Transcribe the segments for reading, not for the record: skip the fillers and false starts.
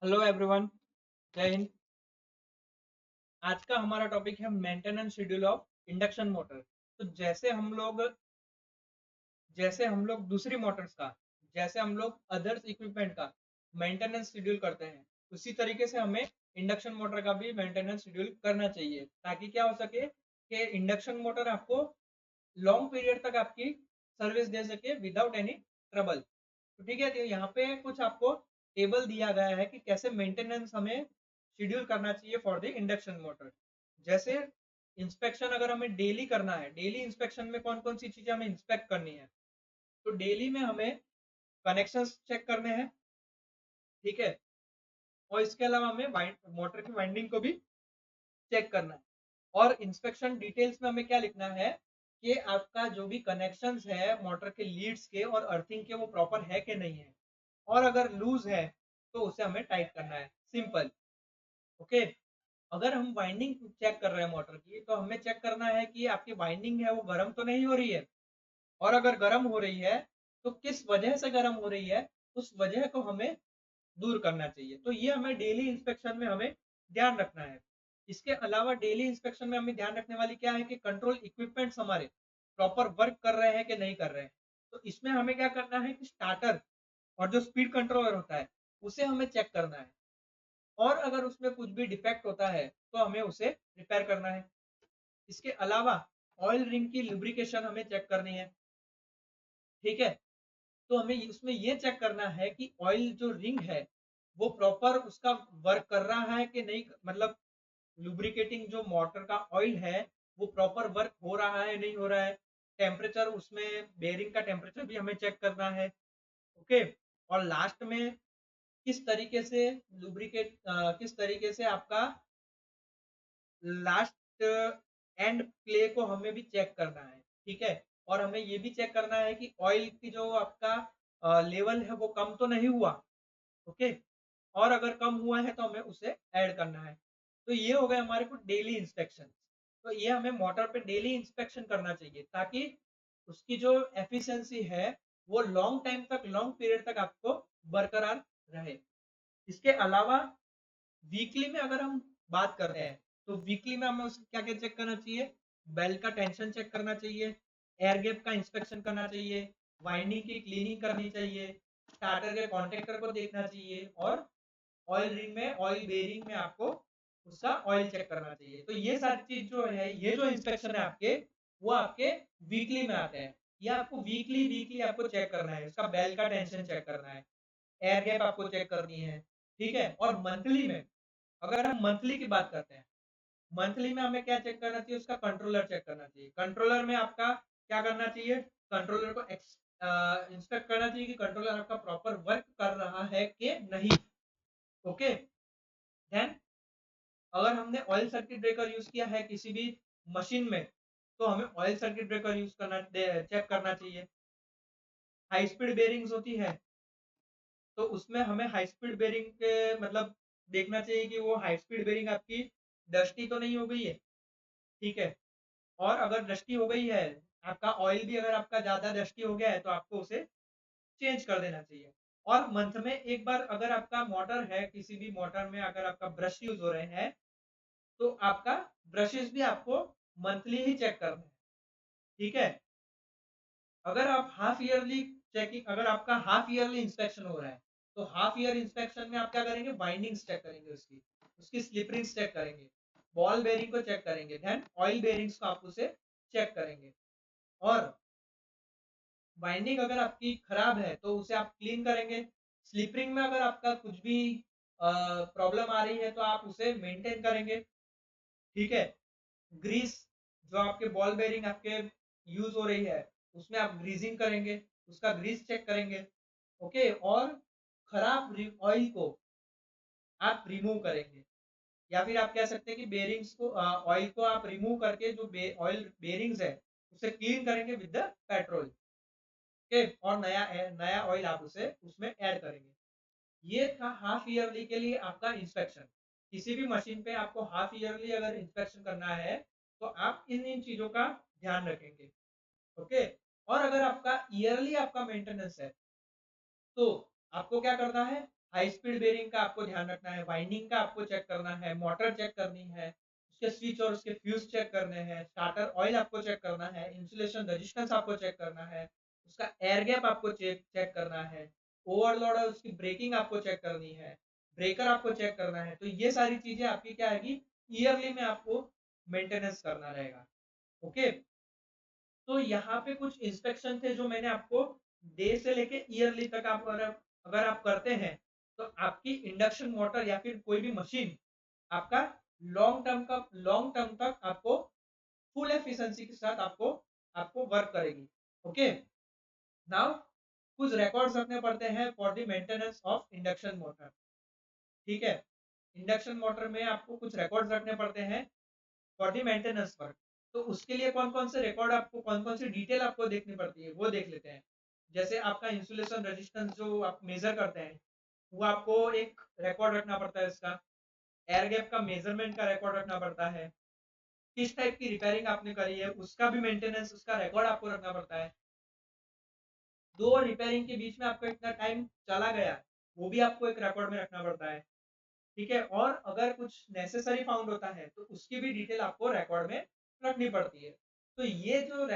Hello everyone, जय हिंद। आज का हमारा टॉपिक है maintenance schedule of induction motor. तो जैसे हम लोग दूसरी मोटर्स का, जैसे हम लोग अदर्स इक्विपमेंट का मेंटेनेंस शेड्यूल करते हैं, उसी तरीके से हमें इंडक्शन मोटर का भी मेंटेनेंस शेड्यूल करना चाहिए, ताकि क्या हो सके कि इंडक्शन मोटर आपको लॉन्ग पीरियड तक आपकी सर्विस दे सके विदाउट एनी ट्रबल। तो ठीक है, तो यहाँ पे कुछ आपको टेबल दिया गया है कि कैसे मेंटेनेंस हमें शेड्यूल करना चाहिए फॉर द इंडक्शन मोटर। जैसे इंस्पेक्शन अगर हमें डेली करना है, डेली इंस्पेक्शन में कौन कौन सी चीजें हमें इंस्पेक्ट करनी है। तो डेली में हमें कनेक्शंस चेक करने हैं, ठीक है। और इसके अलावा हमें मोटर की वाइंडिंग को भी चेक करना है। और इंस्पेक्शन डिटेल्स में हमें क्या लिखना है कि आपका जो भी कनेक्शंस है मोटर के लीड्स के और अर्थिंग के, वो प्रॉपर है कि नहीं है। और अगर लूज है तो उसे हमें टाइट करना है, सिंपल। ओके। अगर हम वाइंडिंग चेक कर रहे हैं मोटर की, तो हमें चेक करना है कि आपकी वाइंडिंग है वो गर्म तो नहीं हो रही है। और अगर गर्म हो रही है तो किस वजह से गर्म हो रही है, उस वजह को हमें दूर करना चाहिए। तो ये हमें डेली इंस्पेक्शन में हमें ध्यान रखना है। इसके अलावा डेली इंस्पेक्शन में हमें ध्यान रखने वाली क्या है कि कंट्रोल इक्विपमेंट्स हमारे प्रॉपर वर्क कर रहे हैं कि नहीं कर रहे हैं। तो इसमें हमें क्या करना है कि स्टार्टर और जो स्पीड कंट्रोलर होता है उसे हमें चेक करना है। और अगर उसमें कुछ भी डिफेक्ट होता है तो हमें उसे रिपेयर करना है। इसके अलावा ऑयल रिंग की लुब्रिकेशन हमें चेक करनी है, ठीक है। तो हमें उसमें ये चेक करना है कि ऑयल जो रिंग है वो प्रॉपर उसका वर्क कर रहा है कि नहीं, मतलब लुब्रिकेटिंग जो मोटर का ऑयल है वो प्रॉपर वर्क हो रहा है नहीं हो रहा है। टेम्परेचर, उसमें बेयरिंग का टेम्परेचर भी हमें चेक करना है। ओके। और लास्ट में किस तरीके से आपका लास्ट एंड प्ले को हमें भी चेक करना है, ठीक है। और हमें ये भी चेक करना है कि ऑयल की जो आपका लेवल है वो कम तो नहीं हुआ। ओके। और अगर कम हुआ है तो हमें उसे ऐड करना है। तो ये हो गए हमारे को डेली इंस्पेक्शन। तो ये हमें मोटर पे डेली इंस्पेक्शन करना चाहिए, ताकि उसकी जो एफिशिएंसी है वो लॉन्ग टाइम तक, लॉन्ग पीरियड तक आपको बरकरार रहे। इसके अलावा वीकली में अगर हम बात करते हैं, तो वीकली में हमें उसका क्या क्या चेक करना चाहिए। बेल्ट का टेंशन चेक करना चाहिए, एयर गैप का इंस्पेक्शन करना चाहिए, वाइंडिंग की क्लीनिंग करनी चाहिए, स्टार्टर के कॉन्टेक्टर को देखना चाहिए, और ऑयल रिंग में, ऑयल बेरिंग में आपको उसका ऑयल चेक करना चाहिए। तो ये सारी चीज जो है, ये जो इंस्पेक्शन है आपके, वो आपके वीकली में आते हैं। ये आपको वीकली वीकली आपको चेक करना है। उसका बेल का टेंशन चेक करना है, एयर गैप आपको चेक करनी है, ठीक है। और मंथली में, अगर हम मंथली की बात करते हैं, मंथली में हमें क्या चेक करना चाहिए, उसका कंट्रोलर चेक करना चाहिए। कंट्रोलर में आपका क्या करना चाहिए, कंट्रोलर को इंस्पेक्ट करना चाहिए कि कंट्रोलर आपका प्रॉपर वर्क कर रहा है कि नहीं। ओके। देन अगर हमने ऑयल सर्किट ब्रेकर यूज किया है किसी भी मशीन में, तो हमें ऑयल सर्किट ब्रेकर यूज करना, चेक करना चाहिए। हाई स्पीड बेरिंग्स होती है, तो उसमें हमें हाई स्पीड बेरिंग के मतलब देखना चाहिए कि वो हाई स्पीड बेरिंग आपकी डस्टी तो नहीं हो गई है, ठीक है। और अगर डस्टी हो गई है, आपका ऑयल भी अगर आपका ज्यादा डस्टी हो गया है, तो आपको उसे चेंज कर देना चाहिए। और मंथ में एक बार, अगर आपका मोटर है, किसी भी मोटर में अगर आपका ब्रश यूज हो रहे हैं, तो आपका ब्रशेस भी आपको मंथली ही चेक करना है, ठीक है। अगर आप हाफ ईयरली चेकिंग, अगर आपका हाफ ईयरली इंस्पेक्शन हो रहा है, तो हाफ ईयर इंस्पेक्शन में आप क्या करेंगे, बाइंडिंग्स चेक करेंगे, उसकी उसकी स्लिप रिंग्स चेक करेंगे, बॉल बेरिंग को चेक करेंगे, देन ऑयल बेरिंग्स को आप उसे चेक करेंगे। और बाइंडिंग अगर आपकी खराब है तो उसे आप क्लीन करेंगे। स्लिप रिंग में अगर आपका कुछ भी प्रॉब्लम आ रही है तो आप उसे मेंटेन करेंगे, ठीक है। ग्रीस, जो आपके बॉल बेरिंग आपके यूज हो रही है, उसमें आप ग्रीजिंग करेंगे, उसका ग्रीस चेक करेंगे। ओके। और खराब ऑयल को आप रिमूव करेंगे, या फिर आप कह सकते हैं कि बेरिंग्स को, ऑयल को आप रिमूव करके जो ऑयल बेरिंग्स है उसे क्लीन करेंगे विद द पेट्रोल। ओके। और नया नया ऑयल आप उसे उसमें ऐड करेंगे। ये था हाफ ईयरली के लिए आपका इंस्पेक्शन। किसी भी मशीन पे आपको हाफ ईयरली अगर इंस्पेक्शन करना है, तो आप इन इन चीजों का ध्यान रखेंगे। ओके। और अगर आपका ईयरली आपका मेंटेनेंस है, तो आपको क्या करना है, हाई स्पीड बेरिंग का आपको ध्यान रखना है, वाइंडिंग का आपको चेक करना है, मोटर चेक करनी है, उसके स्विच और उसके फ्यूज चेक करने हैं, स्टार्टर ऑयल आपको चेक करना है, इंसुलेशन रेजिस्टेंस आपको चेक करना है, उसका एयर गैप आपको चेक चेक करना है, ओवरलोड और उसकी ब्रेकिंग आपको चेक करनी है, ब्रेकर आपको चेक करना है। तो ये सारी चीजें आपकी क्या है, ईयरली में आपको मेंटेनेंस करना रहेगा। ओके, तो यहाँ पे कुछ इंस्पेक्शन थे जो मैंने आपको डे से लेके ईयरली तक आप अगर आप करते हैं तो आपकी इंडक्शन मोटर या फिर कोई भी मशीन आपका लॉन्ग टर्म तक आपको फुल एफिशिएंसी के साथ आपको आपको वर्क करेगी। ओके, नाउ कुछ रिकॉर्ड्स रखने पड़ते हैं for the maintenance of induction motor. ठीक है, इंडक्शन मोटर में आपको कुछ रिकॉर्ड्स रखने पड़ते हैं फॉर द मेंटेनेंस वर्क। तो उसके लिए कौन कौन से रिकॉर्ड आपको, कौन कौन सी डिटेल आपको देखनी पड़ती है वो देख लेते हैं। जैसे आपका इंसुलेशन रेजिस्टेंस जो आप मेजर करते हैं वो आपको एक रिकॉर्ड रखना पड़ता है इसका। एयर गैप का मेजरमेंट का रिकॉर्ड रखना पड़ता है। किस टाइप की रिपेयरिंग आपने करी है उसका भी मेंटेनेंस, उसका रिकॉर्ड आपको रखना पड़ता है। दो रिपेयरिंग के बीच में आपका इतना टाइम चला गया वो भी आपको एक रिकॉर्ड में रखना पड़ता है। ठीक है, और अगर कुछ नेसेसरी फाउंड होता है तो उसकी भी डिटेल आपको रिकॉर्ड में रखनी पड़ती है। तो ये जो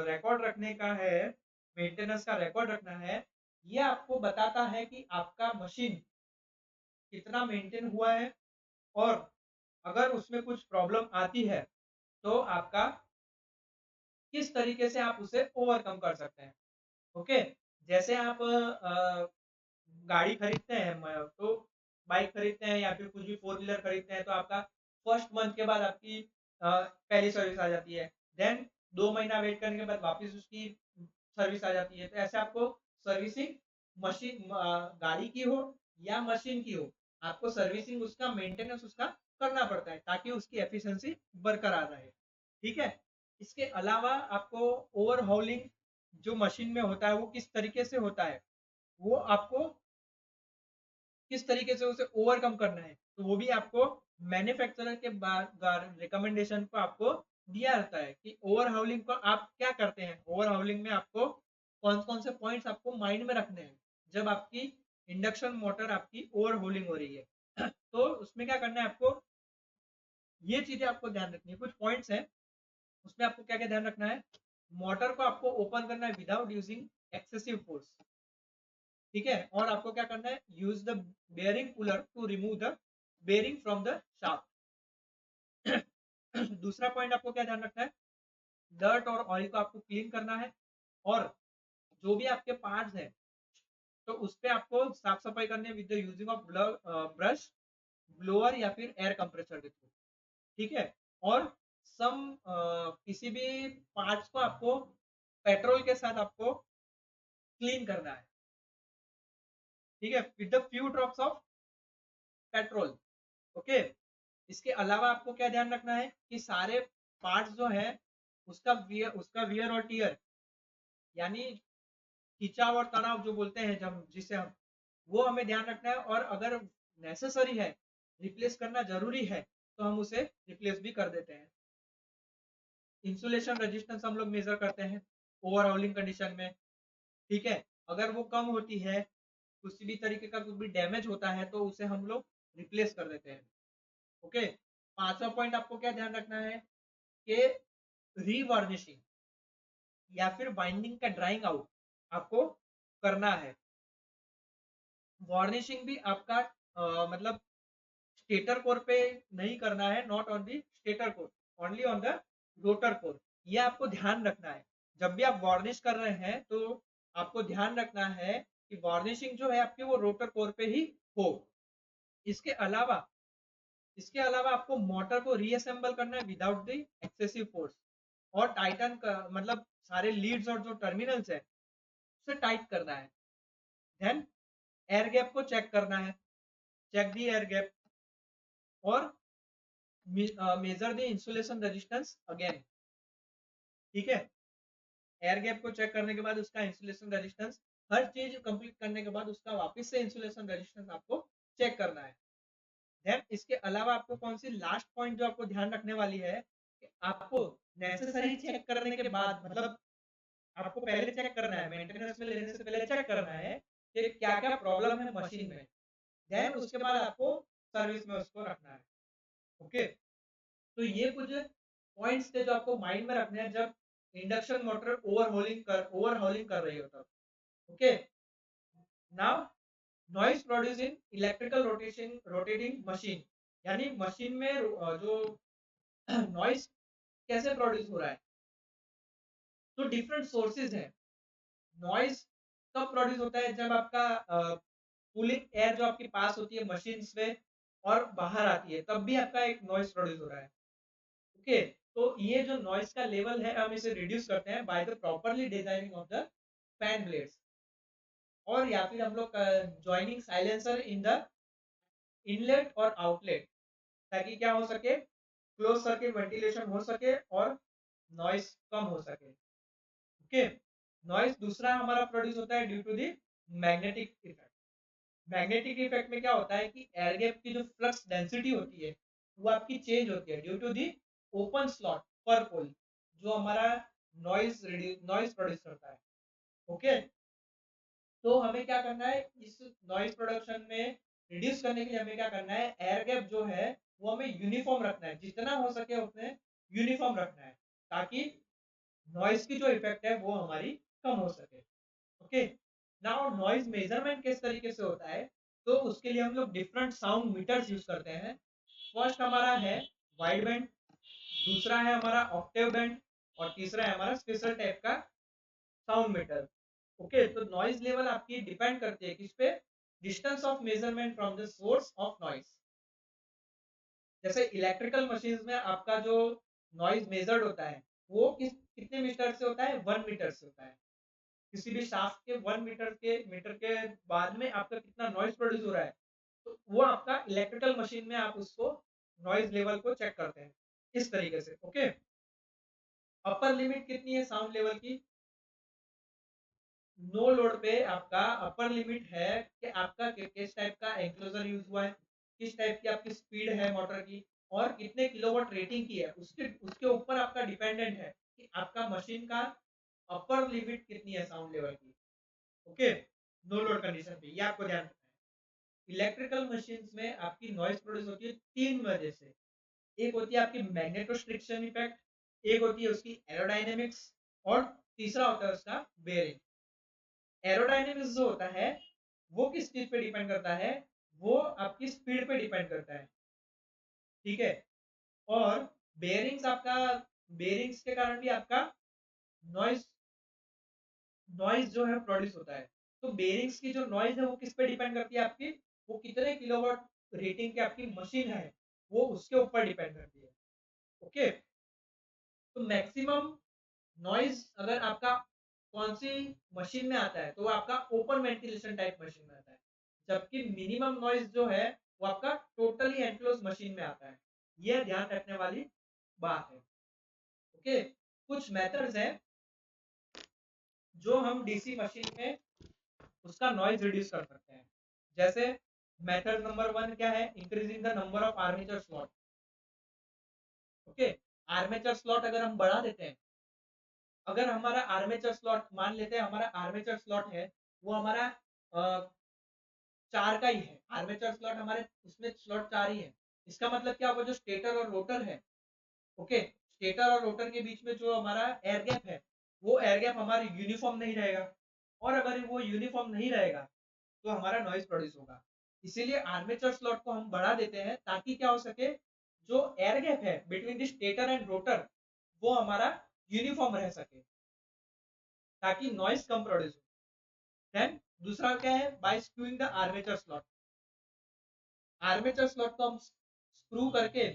रिकॉर्ड रखने का है, मेंटेनेंस का रिकॉर्ड रखना है, ये आपको बताता है कि आपका मशीन कितना मेंटेन हुआ है, और अगर उसमें कुछ प्रॉब्लम आती है तो आपका किस तरीके से आप उसे ओवरकम कर सकते हैं। ओके, जैसे आप गाड़ी खरीदते हैं तो बाइक खरीदते हैं या फिर कुछ भी फोर व्हीलर खरीदते हैं तो आपका फर्स्ट मंथ के बाद आपकी पहली सर्विस आ जाती है। देन 2 महीना वेट करने के बाद वापस उसकी सर्विस आ जाती है। तो ऐसे आपको सर्विसिंग मशीन गाड़ी की हो या मशीन की हो, आपको सर्विसिंग उसका मेंटेनेंस उसका करना पड़ता है ताकि उसकी एफिशिएंसी बरकरार रहे। ठीक है, इसके अलावा आपको ओवरहॉलिंग जो मशीन में होता है वो किस तरीके से होता है, वो आपको किस तरीके से उसे ओवरकम करना है, तो वो भी आपको मैन्युफैक्चरर के रिकमेंडेशन को आपको दिया जाता है कि ओवरहाउलिंग को आप क्या करते हैं। ओवरहाउलिंग में आपको कौन कौन से पॉइंट्स आपको माइंड में रखने हैं जब आपकी इंडक्शन मोटर आपकी ओवरहोलिंग हो रही है। तो उसमें क्या करना है आपको, ये चीजें आपको ध्यान रखनी है। कुछ पॉइंट्स हैं उसमें आपको क्या क्या ध्यान रखना है। मोटर को आपको ओपन करना है विदाउट यूजिंग एक्सेसिव फोर्स। ठीक है, और आपको क्या करना है, use the bearing puller to remove the bearing from the shaft. दूसरा पॉइंट आपको क्या ध्यान रखना है, डर्ट और ऑयल को आपको क्लीन करना है, और जो भी आपके पार्ट्स हैं तो उस पे आपको साफ सफाई करनी है with the using of brush, blower या फिर एयर कंप्रेसर के थ्रू। ठीक है, और सम किसी भी पार्ट्स को आपको पेट्रोल के साथ आपको क्लीन करना है। ठीक है, with the few drops of petrol. Okay, इसके अलावा आपको क्या ध्यान रखना है कि सारे पार्ट्स जो है उसका वियर और टीयर, यानी खिंचाव और तनाव जो बोलते हैं जब जिसे हम, वो हमें ध्यान रखना है, और अगर नेसेसरी है, रिप्लेस करना जरूरी है, तो हम उसे रिप्लेस भी कर देते हैं। इंसुलेशन रेजिस्टेंस हम लोग मेजर करते हैं ओवरऑलिंग कंडीशन में। ठीक है, अगर वो कम होती है, किसी भी तरीके का कुछ भी डैमेज होता है तो उसे हम लोग रिप्लेस कर देते हैं। ओके, पांचवा पॉइंट आपको क्या ध्यान रखना है कि रीवार्निशिंग या फिर बाइंडिंग का ड्राइंग आउट आपको करना है। वार्निशिंग भी आपका मतलब स्टेटर कोर पे नहीं करना है, not on the stator core, only on the rotor core. ये आपको ध्यान रखना है। जब भी आप वार्निश कर रहे हैं तो आपको ध्यान रखना है कि वार्निशिंग जो है आपके वो रोटर कोर पे ही हो। इसके अलावा आपको मोटर को रीअसेंबल करना है विदाउट द एक्सेसिव फोर्स, और टाइटन का मतलब सारे लीड्स और जो टर्मिनल्स है उसे टाइट करना है। देन एयर गैप को चेक करना है, चेक दी एयर गैप, और measure the insulation resistance again. ठीक है, एयर गैप को चेक करने के बाद उसका इंसुलेशन रेजिस्टेंस, हर चीज कंप्लीट करने के बाद उसका वापस से इंसुलेशन रेजिस्टेंस आपको चेक करना है। देन इसके अलावा आपको कौन सी लास्ट पॉइंट जो आपको ध्यान रखने वाली है कि आपको नेसेसरी चेक करने के बाद, मतलब आपको पहले चेक करना है, मेंटेनेंस में लेने से पहले चेक करना है कि क्या क्या प्रॉब्लम है मशीन में। देन उसके बाद आपको सर्विस में उसको रखना है। ओके, तो ये कुछ पॉइंट्स थे जो आपको माइंड में रखने हैं जब इंडक्शन मोटर ओवरहॉलिंग कर रही हो तब। Okay, now noise produce in electrical rotating machine, यानी मशीन में जो नॉइज कैसे प्रोड्यूस हो रहा है। तो डिफरेंट सोर्सेज हैं। नॉइज कब प्रोड्यूस होता है, जब आपका कूलिंग एयर जो आपके पास होती है मशीन में और बाहर आती है, तब भी आपका एक नॉइज प्रोड्यूस हो रहा है। ओके, तो ये जो नॉइज का लेवल है हम इसे रिड्यूस करते हैं by the properly designing of the fan blades, और या फिर हम लोग joining silencer in the inlet और आउटलेट, ताकि क्या हो सके, क्लोज सर्किट वेंटिलेशन हो सके और नॉइज कम हो सके। ओके, नॉइज दूसरा हमारा प्रोड्यूस होता है due to the magnetic effect. Magnetic effect में क्या होता है कि एयर गैप की जो फ्लक्स डेंसिटी होती है वो आपकी चेंज होती है due to the open slot पर पोल, जो हमारा नॉइज प्रोड्यूस करता है। ओके, तो हमें क्या करना है इस नॉइज प्रोडक्शन में रिड्यूस करने के लिए, हमें क्या करना है, एयर गैप जो है वो हमें यूनिफॉर्म रखना है, जितना हो सके उतने यूनिफॉर्म रखना है, ताकि नॉइज की जो इफेक्ट है वो हमारी कम हो सके। ओके, नाउ नॉइज मेजरमेंट किस तरीके से होता है, तो उसके लिए हम लोग डिफरेंट साउंड मीटर्स यूज करते हैं। फर्स्ट हमारा है वाइड बैंड, दूसरा है हमारा ऑक्टेव बैंड, और तीसरा है हमारा स्पेशल टाइप का साउंड मीटर। ओके, तो नॉइज लेवल आपकी डिपेंड करती है किस पे, distance of measurement from the source of noise. जैसे इलेक्ट्रिकल मशीन में आपका जो नॉइज मेजर्ड होता है वो कितने मीटर से होता है, 1 मीटर से होता है। किसी भी शाफ्ट के 1 मीटर के बाद में आपका कितना नॉइज प्रोड्यूस हो रहा है, तो वो आपका इलेक्ट्रिकल मशीन में आप उसको नॉइज लेवल को चेक करते हैं इस तरीके से। ओके, अपर लिमिट कितनी है साउंड लेवल की, नो लोड पे आपका अपर लिमिट है कि आपका किस टाइप का एंक्लोजर यूज हुआ है, किस टाइप की आपकी स्पीड है मोटर की, और कितने किलोवाट रेटिंग की है, उसके उसके ऊपर आपका डिपेंडेंट है कि आपका मशीन का अपर लिमिट कितनी है साउंड लेवल की। ओके, नो लोड कंडीशन पे ये आपको ध्यान रखना है। इलेक्ट्रिकल मशीन्स में आपकी नॉइज प्रोड्यूस होती है तीन वजह से। एक होती है आपकी मैग्नेटोस्ट्रिक्शन इफेक्ट, एक होती है उसकी एरोडायनेमिक्स, और तीसरा होता है उसका बेयरिंग। एरोडायनेमिक्स जो होता है वो किस चीज पे डिपेंड करता है, वो आपकी स्पीड पे डिपेंड करता है। ठीक है, और बेयरिंग्स के कारण भी आपका नॉइज नॉइज जो है प्रोड्यूस होता है। तो बेयरिंग्स की जो नॉइज है वो किस पे डिपेंड करती है आपकी, वो कितने किलोवाट रेटिंग की आपकी मशीन है वो उसके ऊपर डिपेंड करती है। ओके, तो मैक्सिमम नॉइज अगर आपका कौन सी मशीन में आता है, तो वो आपका ओपन वेंटिलेशन टाइप मशीन में आता है, जबकि मिनिमम नॉइज जो है वो आपका टोटली एनक्लोज मशीन में आता है। ये ध्यान रखने वाली बात है। ओके, कुछ मेथड्स हैं जो हम डीसी मशीन में उसका नॉइज रिड्यूस कर सकते हैं। जैसे मेथड नंबर 1 क्या है, increasing the number of armature slot. Okay, armature slot अगर हम बढ़ा देते हैं, अगर हमारा आर्मेचर स्लॉट मान लेते हैं, हमारा आर्मेचर स्लॉट है वो हमारा 4 का ही है, आर्मेचर स्लॉट हमारे उसमें स्लॉट 4 ही है। इसका मतलब क्या होगा, जो स्टेटर और रोटर है, ओके, स्टेटर और रोटर के बीच में जो हमारा एयर गैप है वो एयर गैप हमारा यूनिफॉर्म नहीं रहेगा, और अगर वो यूनिफॉर्म नहीं रहेगा तो हमारा नॉइज प्रोड्यूस होगा। इसीलिए आर्मेचर स्लॉट को हम बढ़ा देते हैं ताकि क्या हो सके, जो एयर गैप है between the stator and rotor वो हमारा यूनिफॉर्म रह सके, ताकि नॉइज कम प्रोड्यूस हो। देन दूसरा क्या है, by screwing the armature slot. Armature slot को हम स्क्रू करके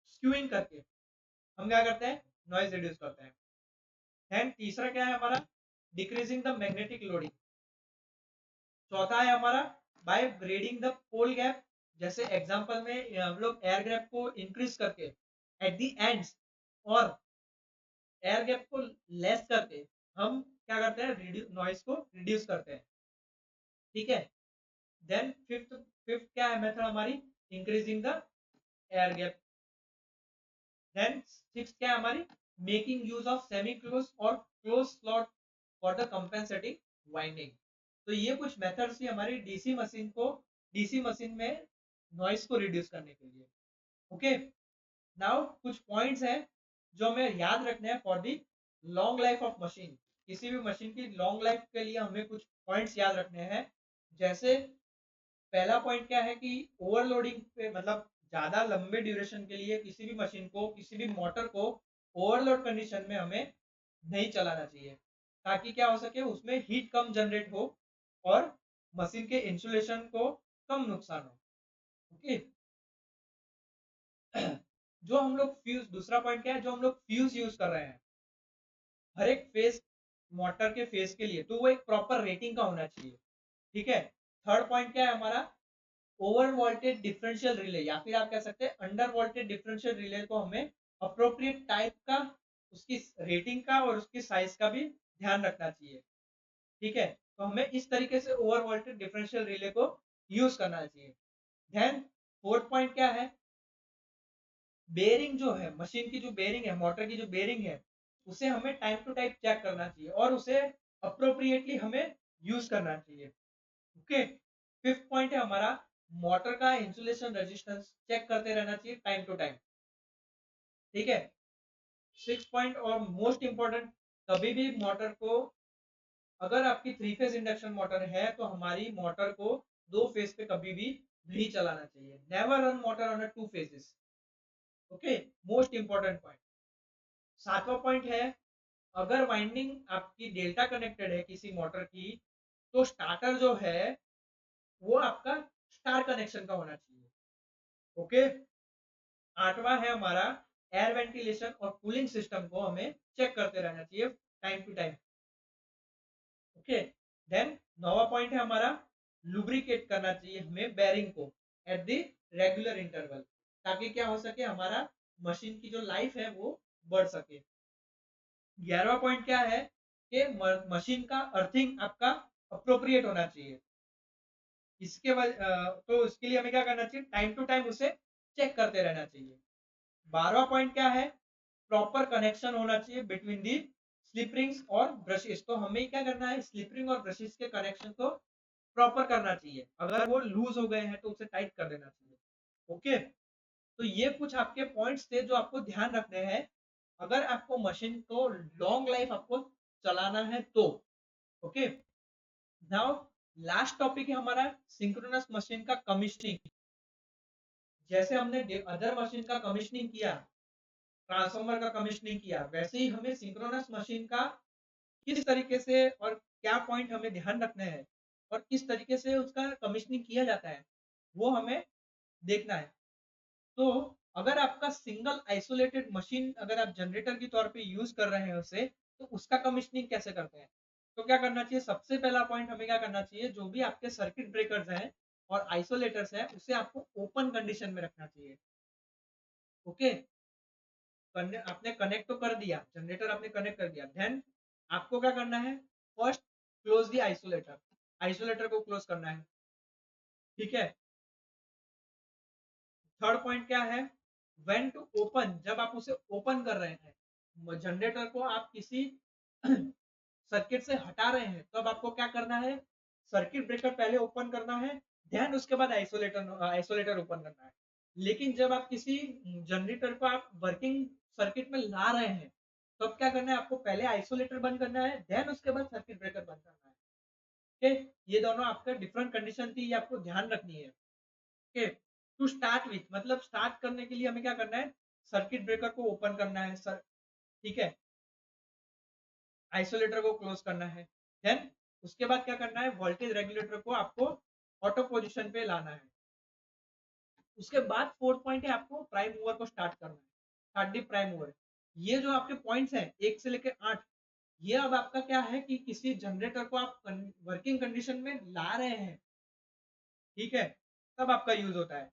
स्क्यूइंग करके हम क्या करते हैं, नॉइज रिड्यूस करते हैं। देन तीसरा क्या है हमारा, डिक्रीजिंग द मैग्नेटिक लोडिंग। चौथा है हमारा by braiding the pole gap. जैसे एग्जांपल में हम लोग एयर गैप को इंक्रीज करके एट द एंड्स, और एयर गैप को लेस करके हम क्या करते हैं, नॉइज को रिड्यूस करते हैं। ठीक है, देन फिफ्थ फिफ्थ क्या है मेथड हमारी, increasing the air gap. Then six क्या है हमारी, making use of semi close और close slot for the compensating winding. तो ये कुछ मेथड्स ही हमारी डीसी मशीन को डीसी मशीन में नॉइस को रिड्यूस करने के लिए। ओके, नाउ कुछ पॉइंट्स हैं जो हमें याद रखने हैं for the long life of machine. किसी भी मशीन की लॉन्ग लाइफ के लिए हमें कुछ पॉइंट्स याद रखने हैं। जैसे पहला पॉइंट क्या है कि ओवरलोडिंग पे, मतलब ज्यादा लंबे ड्यूरेशन के लिए किसी भी मशीन को, किसी भी मोटर को ओवरलोड कंडीशन में हमें नहीं चलाना चाहिए, ताकि क्या हो सके, उसमें हीट कम जनरेट हो और मशीन के इंसुलेशन को कम नुकसान हो। ओके, जो हम लोग फ्यूज, दूसरा पॉइंट क्या है, जो हम लोग फ्यूज यूज कर रहे हैं हर एक फेज, मोटर के फेज के लिए, तो वो एक प्रॉपर रेटिंग का होना चाहिए। ठीक है। थर्ड पॉइंट क्या है हमारा, ओवर वोल्टेज डिफरेंशियल रिले, या फिर आप कह सकते हैं अंडर वोल्टेज डिफरेंशियल रिले को हमें अप्रोप्रिएट टाइप का, उसकी रेटिंग का और उसकी साइज का भी ध्यान रखना चाहिए। ठीक है, तो हमें इस तरीके से ओवर वोल्टेज डिफरेंशियल रिले को यूज करना चाहिए। देन फोर्थ पॉइंट क्या है, बेरिंग जो है, मशीन की जो बेरिंग है, मोटर की जो बेरिंग है, उसे हमें टाइम टू टाइम चेक करना चाहिए और उसे अप्रोप्रिएटली हमें यूज करना चाहिए। ओके, फिफ्थ पॉइंट है हमारा, मोटर का इंसुलेशन रेजिस्टेंस चेक करते रहना चाहिए टाइम टू टाइम। ठीक है। सिक्स पॉइंट और मोस्ट इंपॉर्टेंट, कभी भी मोटर को, अगर आपकी थ्री फेज इंडक्शन मोटर है तो हमारी मोटर को दो फेज पे कभी भी नहीं चलाना चाहिए। Never run motor on a two phases. Okay, most important point. सातवां पॉइंट है, अगर वाइंडिंग आपकी डेल्टा कनेक्टेड है किसी मोटर की, तो स्टार्टर जो है वो आपका स्टार कनेक्शन का होना चाहिए। ओके। आठवां है हमारा, एयर वेंटिलेशन और कूलिंग सिस्टम को हमें चेक करते रहना चाहिए time to time. Okay. Then नौवा पॉइंट है हमारा, लुब्रिकेट करना चाहिए हमें बेरिंग को एट द रेगुलर इंटरवल, ताकि क्या हो सके, हमारा मशीन की जो लाइफ है वो बढ़ सके। 11वां पॉइंट क्या है कि मशीन का अर्थिंग आपका अप्रोप्रिएट होना चाहिए। तो इसके लिए हमें क्या करना चाहिए, टाइम टू टाइम उसे चेक करते रहना चाहिए। 12वां पॉइंट क्या है, प्रॉपर कनेक्शन होना चाहिए बिटवीन दी स्लिप रिंग्स और ब्रशेस। तो हमें क्या करना है, स्लिप रिंग और ब्रशेस के कनेक्शन को प्रॉपर करना चाहिए। अगर वो लूज हो गए हैं तो उसे टाइट कर देना चाहिए। ओके, तो ये कुछ आपके पॉइंट्स थे जो आपको ध्यान रखने हैं अगर आपको मशीन को लॉन्ग लाइफ आपको चलाना है तो। ओके, नाउ लास्ट टॉपिक है हमारा सिंक्रोनस मशीन का कमीशनिंग। जैसे हमने अदर मशीन का कमीशनिंग किया, ट्रांसफार्मर का कमीशनिंग किया, वैसे ही हमें सिंक्रोनस मशीन का किस तरीके से और क्या पॉइंट हमें ध्यान रखने हैं और किस तरीके से उसका कमीशनिंग किया जाता है वो हमें देखना है। तो अगर आपका सिंगल आइसोलेटेड मशीन, अगर आप जनरेटर के तौर पे यूज कर रहे हैं उसे, तो उसका कमीशनिंग कैसे करते हैं। तो क्या करना चाहिए, सबसे पहला पॉइंट हमें क्या करना चाहिए, जो भी आपके सर्किट ब्रेकर्स हैं और आइसोलेटर्स हैं उसे आपको ओपन कंडीशन में रखना चाहिए। ओके, आपने कनेक्ट तो कर दिया, जनरेटर आपने कनेक्ट कर दिया, देन आपको क्या करना है, first close the isolator, isolator को क्लोज करना है। ठीक है। थर्ड पॉइंट क्या है, व्हेन टू ओपन, जब आप उसे ओपन कर रहे हैं, जनरेटर को आप किसी सर्किट से हटा रहे हैं, तब आपको क्या करना है, सर्किट ब्रेकर पहले ओपन करना है, देन उसके बाद आइसोलेटर ओपन करना है। लेकिन जब आप किसी जनरेटर को आप वर्किंग सर्किट में ला रहे हैं, तो अब क्या करना है, आपको पहले आइसोलेटर बंद करना है, देन उसके बाद सर्किट ब्रेकर बंद करना है। ओके, ये दोनों आपका डिफरेंट कंडीशन थी, ये आपको ध्यान रखनी है। ओके, टू स्टार्ट विथ, मतलब स्टार्ट करने के लिए हमें क्या करना है, सर्किट ब्रेकर को ओपन करना है सर। ठीक है, आइसोलेटर को क्लोज करना है, देन उसके बाद क्या करना है, वोल्टेज रेगुलेटर को आपको ऑटो पोजीशन पे लाना है। उसके बाद फोर्थ पॉइंट है, आपको प्राइम मूवर को स्टार्ट करना है, स्टार्ट दी प्राइम मूवर। ये जो आपके पॉइंट्स हैं 1 से लेकर 8, ये अब आपका क्या है कि किसी जनरेटर को आप वर्किंग कंडीशन में ला रहे हैं, ठीक है, तब आपका यूज होता है।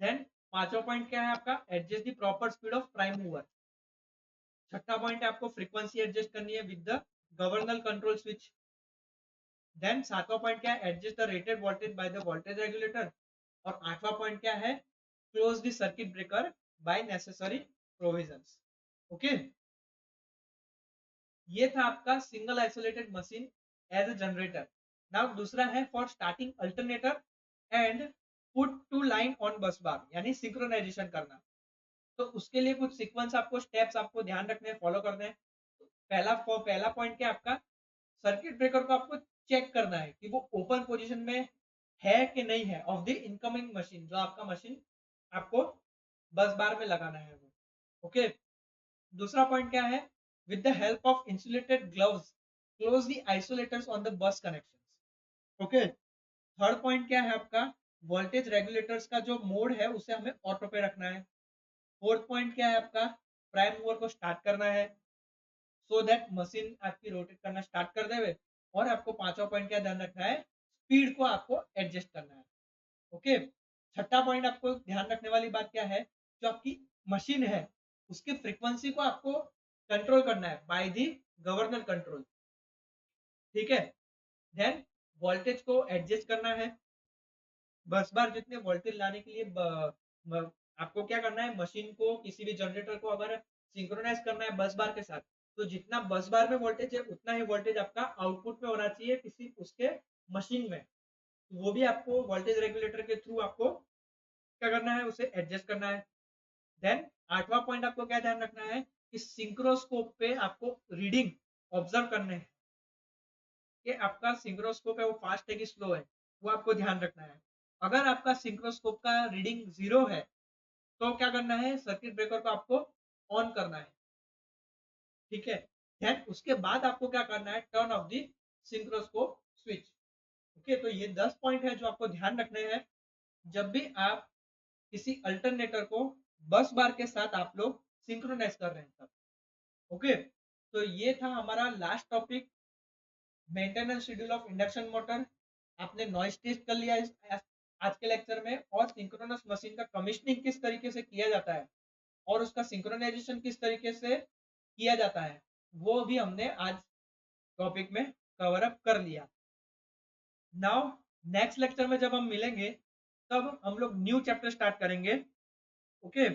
देन पांचवा पॉइंट क्या है आपका, adjust the proper speed of prime mover. छठा पॉइंट है, आपको फ्रीक्वेंसी एडजस्ट करनी है with the governor control switch. Then सातवां पॉइंट क्या है, adjust the rated voltage by the voltage regulator. और आठवां पॉइंट क्या है, close the circuit breaker by necessary provisions. Okay, ये था आपका single isolated machine as a generator. Now दूसरा है for starting alternator and put to line on बस बार, यानी सिंक्रोनाइजेशन करना। तो उसके लिए कुछ सीक्वेंस आपको स्टेप्स आपको ध्यान रखने हैं, फॉलो करने हैं। पहला पॉइंट क्या आपका, सर्किट ब्रेकर को आपको चेक करना है कि वो ओपन पोजीशन में है कि नहीं है ऑफ द इनकमिंग मशीन, जो आपका मशीन आपको बस बार में लगाना है वो। ओके, दूसरा पॉइंट क्या है, with the help of insulated gloves close the isolators on the bus connection. Okay, third point क्या है आपका, वोल्टेज रेगुलेटर्स का जो मोड है उसे हमें ऑटो पे रखना है। फोर्थ पॉइंट क्या है आपका, प्राइम मूवर को स्टार्ट करना है सो दैट मशीन आपकी रोटेट करना स्टार्ट कर देवे। और आपको पांचवा पॉइंट क्या ध्यान रखना है, स्पीड को आपको एडजस्ट करना है। ओके, छठा पॉइंट आपको ध्यान रखने वाली बात क्या है, जो आपकी मशीन है उसकी फ्रीक्वेंसी को आपको कंट्रोल करना है बाय द गवर्नर कंट्रोल। ठीक है, देन वोल्टेज को एडजस्ट करना है। बस बार जितने वोल्टेज लाने के लिए आपको क्या करना है, मशीन को किसी भी जनरेटर को अगर सिंक्रोनाइज करना है बस बार के साथ, तो जितना बस बार में वोल्टेज है उतना ही वोल्टेज आपका आउटपुट में होना चाहिए किसी उसके मशीन में। तो वो भी आपको वोल्टेज रेगुलेटर के थ्रू आपको क्या करना है, उसे एडजस्ट करना है। देन आठवां पॉइंट आपको क्या ध्यान रखना है कि सिंक्रोस्कोप पे आपको रीडिंग ऑब्जर्व करने हैं कि आपका सिंक्रोस्कोप है वो फास्ट है कि स्लो है, वो आपको ध्यान रखना है। अगर आपका सिंक्रोस्कोप का रीडिंग 0 है तो क्या करना है, सर्किट ब्रेकर को आपको ऑन करना है। ठीक है, देन उसके बाद आपको क्या करना है, turn off the synchroscope switch. Okay, तो ये 10 पॉइंट है जो आपको ध्यान रखने हैं जब भी आप किसी अल्टरनेटर को बस बार के साथ आप लोग सिंक्रोनाइज कर रहे हैं तब। ओके, तो ये था हमारा last topic, maintenance schedule of induction motor. आपने नॉइस टेस्ट कर लिया इस आज के लेक्चर में, और सिंक्रोनस मशीन का कमीशनिंग किस तरीके से किया जाता है और उसका सिंक्रोनाइजेशन किस तरीके से किया जाता है, वो भी हमने आज टॉपिक में कवर अप कर लिया। नाउ नेक्स्ट लेक्चर में जब हम मिलेंगे तब हम लोग न्यू चैप्टर स्टार्ट करेंगे। ओके,